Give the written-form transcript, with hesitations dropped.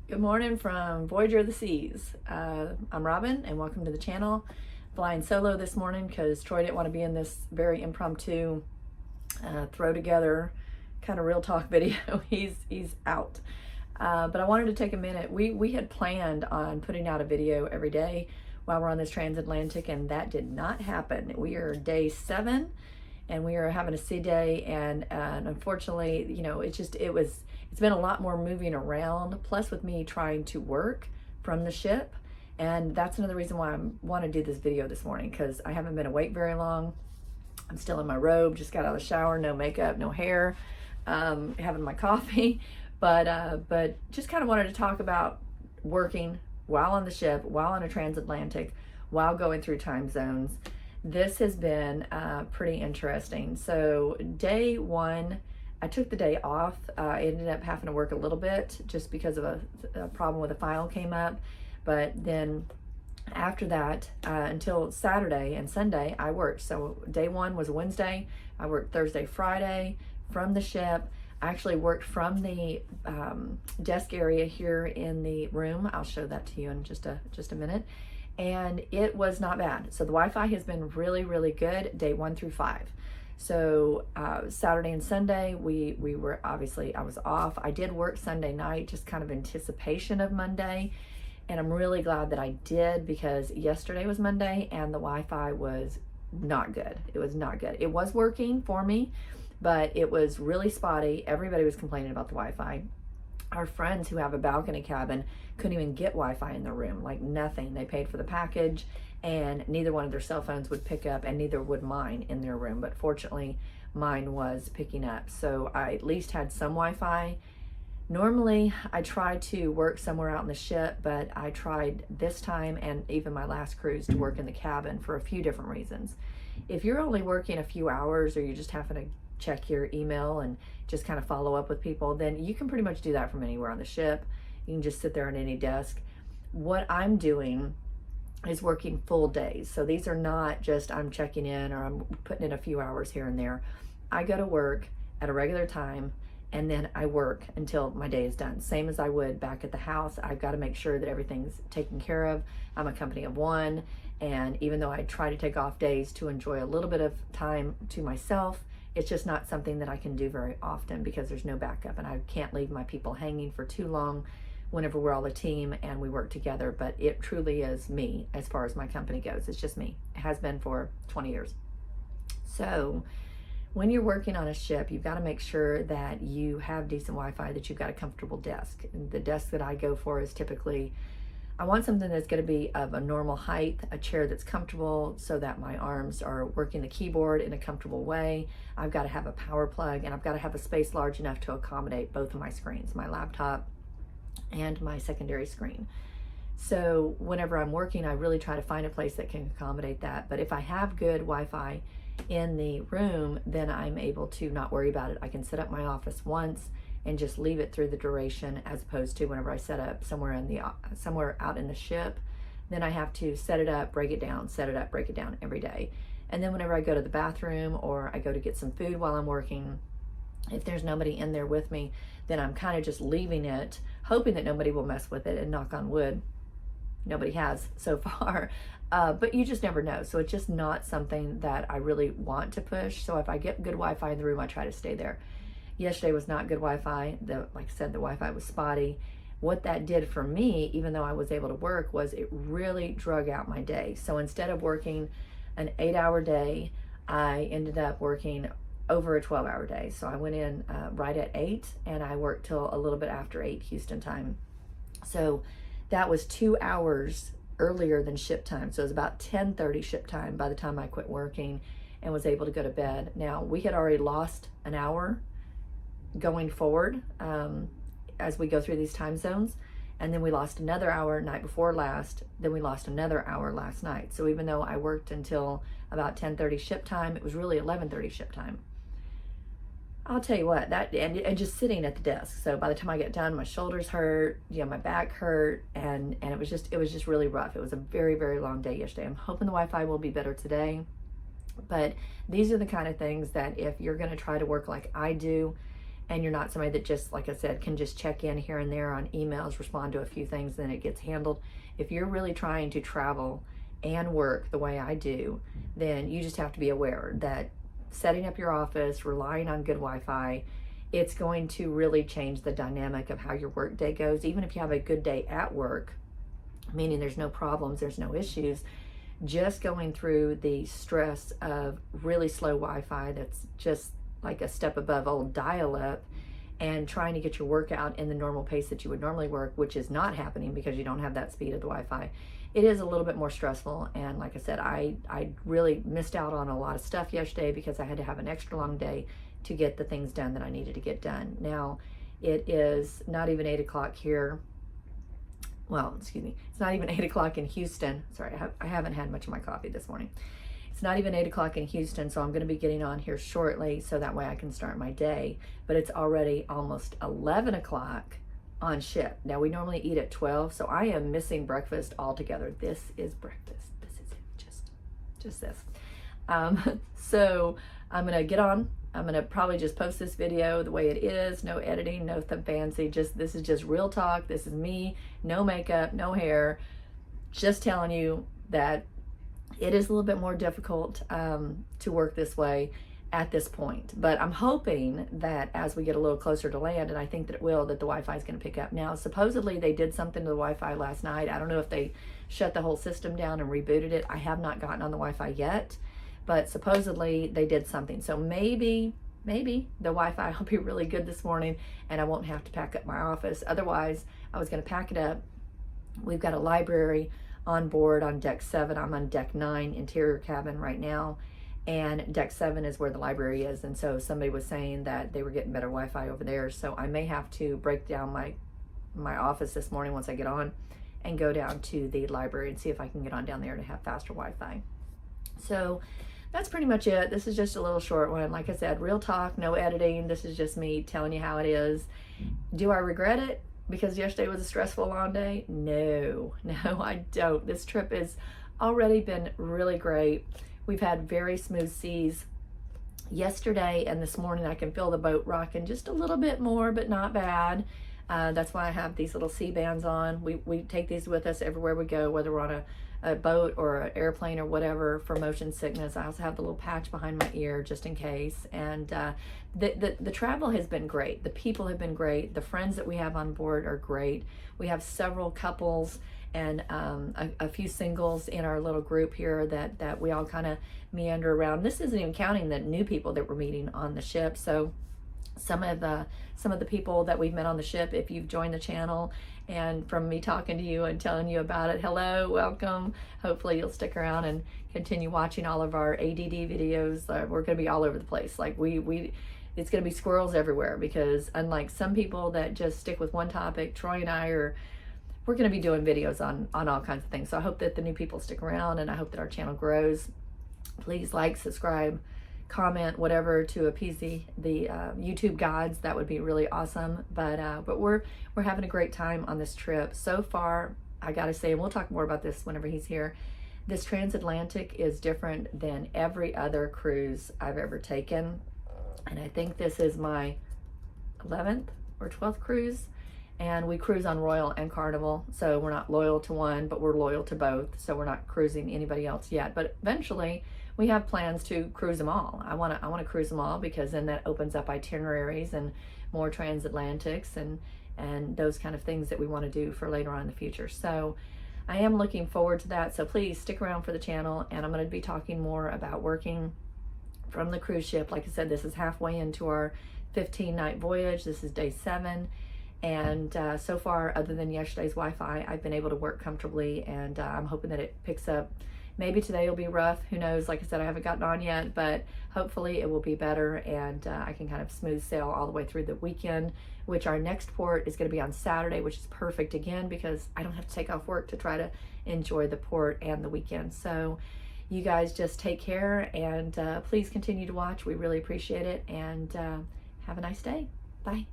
Good morning from Voyager of the Seas. I'm Robin, and welcome to the channel. Flying solo this morning because Troy didn't want to be in this very impromptu throw together kind of real talk video. He's out. But I wanted to take a minute. We had planned on putting out a video every day while we're on this transatlantic, and that did not happen. We are day 7, and we are having a sea day, and unfortunately, it's been a lot more moving around, plus with me trying to work from the ship. And that's another reason why I want to do this video this morning, because I haven't been awake very long. I'm still in my robe, just got out of the shower, no makeup, no hair, having my coffee. But just kind of wanted to talk about working while on the ship, while on a transatlantic, while going through time zones. This has been pretty interesting. So day 1, I took the day off. I ended up having to work a little bit just because of a problem with a file came up. But then after that, until Saturday and Sunday, I worked. So day 1 was Wednesday. I worked Thursday, Friday from the ship. I actually worked from the desk area here in the room. I'll show that to you in just a minute. And it was not bad. So the Wi-Fi has been really, really good day 1 through 5. So Saturday and Sunday, we were obviously, I was off. I did work Sunday night, just kind of anticipation of Monday. And I'm really glad that I did, because yesterday was Monday and the Wi-Fi was not good. It was not good. It was working for me, but it was really spotty. Everybody was complaining about the Wi-Fi. Our friends who have a balcony cabin couldn't even get Wi-Fi in their room, like nothing. They paid for the package and neither one of their cell phones would pick up, and neither would mine in their room. But fortunately, mine was picking up. So I at least had some Wi-Fi. Normally, I try to work somewhere out in the ship, but I tried this time and even my last cruise to work in the cabin for a few different reasons. If you're only working a few hours, or you're just having to check your email and just kind of follow up with people, then you can pretty much do that from anywhere on the ship. You can just sit there on any desk. What I'm doing is working full days. So these are not just I'm checking in or I'm putting in a few hours here and there. I go to work at a regular time, and then I work until my day is done. Same as I would back at the house. I've got to make sure that everything's taken care of. I'm a company of one, and even though I try to take off days to enjoy a little bit of time to myself, it's just not something that I can do very often because there's no backup, and I can't leave my people hanging for too long whenever we're all a team and we work together. But it truly is me as far as my company goes. It's just me. It has been for 20 years. So when you're working on a ship, you've got to make sure that you have decent Wi-Fi, that you've got a comfortable desk. And the desk that I go for is typically, I want something that's going to be of a normal height, a chair that's comfortable so that my arms are working the keyboard in a comfortable way. I've got to have a power plug, and I've got to have a space large enough to accommodate both of my screens, my laptop and my secondary screen. So whenever I'm working, I really try to find a place that can accommodate that. But if I have good Wi-Fi in the room, then I'm able to not worry about it. I can set up my office once and just leave it through the duration, as opposed to whenever I set up somewhere out in the ship, then I have to set it up, break it down, set it up, break it down every day. And then whenever I go to the bathroom or I go to get some food while I'm working, if there's nobody in there with me, then I'm kind of just leaving it, hoping that nobody will mess with it, and knock on wood, nobody has so far. But you just never know. So it's just not something that I really want to push. So if I get good Wi-Fi in the room, I try to stay there. Yesterday was not good Wi-Fi. Like I said, the Wi-Fi was spotty. What that did for me, even though I was able to work, was it really drug out my day. So instead of working an 8-hour day, I ended up working over a 12-hour day. So I went in right at 8, and I worked till a little bit after 8 Houston time. So that was 2 hours earlier than ship time. So it was about 10:30 ship time by the time I quit working and was able to go to bed. Now, we had already lost an hour going forward as we go through these time zones. And then we lost another hour night before last. Then we lost another hour last night. So even though I worked until about 10:30 ship time, it was really 11:30 ship time. I'll tell you what, that and just sitting at the desk. So by the time I get done, my shoulders hurt, my back hurt, and it was just really rough. It was a very, very long day yesterday. I'm hoping the Wi-Fi will be better today. But these are the kind of things that if you're going to try to work like I do, and you're not somebody that just, like I said, can just check in here and there on emails, respond to a few things, then it gets handled. If you're really trying to travel and work the way I do, then you just have to be aware that setting up your office, relying on good Wi-Fi, it's going to really change the dynamic of how your work day goes. Even if you have a good day at work, meaning there's no problems, there's no issues, just going through the stress of really slow Wi-Fi that's just like a step above old dial-up, and trying to get your work out in the normal pace that you would normally work, which is not happening because you don't have that speed of the Wi-Fi. It is a little bit more stressful, and like I said, I really missed out on a lot of stuff yesterday because I had to have an extra long day to get the things done that I needed to get done. Now, it is not even 8 o'clock here. Well, excuse me, it's not even 8 o'clock in Houston. Sorry, I haven't had much of my coffee this morning. It's not even 8 o'clock in Houston, so I'm going to be getting on here shortly so that way I can start my day. But it's already almost 11 o'clock on ship. Now, we normally eat at 12, so I am missing breakfast altogether. This is breakfast. This is it, just this. So I'm going to get on. I'm going to probably just post this video the way it is. No editing, no fancy. This is just real talk. This is me. No makeup, no hair. Just telling you that it is a little bit more difficult to work this way at this point. But I'm hoping that as we get a little closer to land, and I think that it will, that the Wi-Fi is going to pick up. Now, supposedly they did something to the Wi-Fi last night. I don't know if they shut the whole system down and rebooted it. I have not gotten on the Wi-Fi yet, but supposedly they did something. So maybe the Wi-Fi will be really good this morning and I won't have to pack up my office. Otherwise, I was going to pack it up. We've got a library on board on deck 7. I'm on deck 9, interior cabin right now. And deck 7 is where the library is. And so somebody was saying that they were getting better Wi-Fi over there. So I may have to break down my office this morning once I get on and go down to the library and see if I can get on down there to have faster Wi-Fi. So that's pretty much it. This is just a little short one. Like I said, real talk, no editing. This is just me telling you how it is. Do I regret it because yesterday was a stressful long day? No, I don't. This trip has already been really great. We've had very smooth seas yesterday, and this morning I can feel the boat rocking just a little bit more, but not bad. That's why I have these little sea bands on. We take these with us everywhere we go, whether we're on a boat or an airplane or whatever, for motion sickness. I also have the little patch behind my ear just in case. And the travel has been great. The people have been great. The friends that we have on board are great. We have several couples and a few singles in our little group here that we all kind of meander around. This isn't even counting the new people that we're meeting on the ship. So some of the people that we've met on the ship, if you've joined the channel and from me talking to you and telling you about it, hello, welcome. Hopefully you'll stick around and continue watching all of our ADD videos. We're going to be all over the place. Like it's going to be squirrels everywhere, because unlike some people that just stick with one topic, Troy and I we're going to be doing videos on all kinds of things. So I hope that the new people stick around, and I hope that our channel grows. Please like, subscribe, comment, whatever, to appease the YouTube gods. That would be really awesome. But we're having a great time on this trip so far. I gotta say, and we'll talk more about this whenever he's here, this transatlantic is different than every other cruise I've ever taken, and I think this is my 11th or 12th cruise. And we cruise on Royal and Carnival, so we're not loyal to one, but we're loyal to both. So we're not cruising anybody else yet. But eventually, we have plans to cruise them all. I want to cruise them all, because then that opens up itineraries and more transatlantics and those kind of things that we want to do for later on in the future. So I am looking forward to that. So please stick around for the channel, and I'm going to be talking more about working from the cruise ship. Like I said, this is halfway into our 15-night voyage. This is day 7. And so far, other than yesterday's Wi-Fi, I've been able to work comfortably, and I'm hoping that it picks up. Maybe today will be rough. Who knows? Like I said, I haven't gotten on yet, but hopefully it will be better, and I can kind of smooth sail all the way through the weekend, which our next port is going to be on Saturday, which is perfect again, because I don't have to take off work to try to enjoy the port and the weekend. So you guys just take care, and please continue to watch. We really appreciate it, and have a nice day. Bye.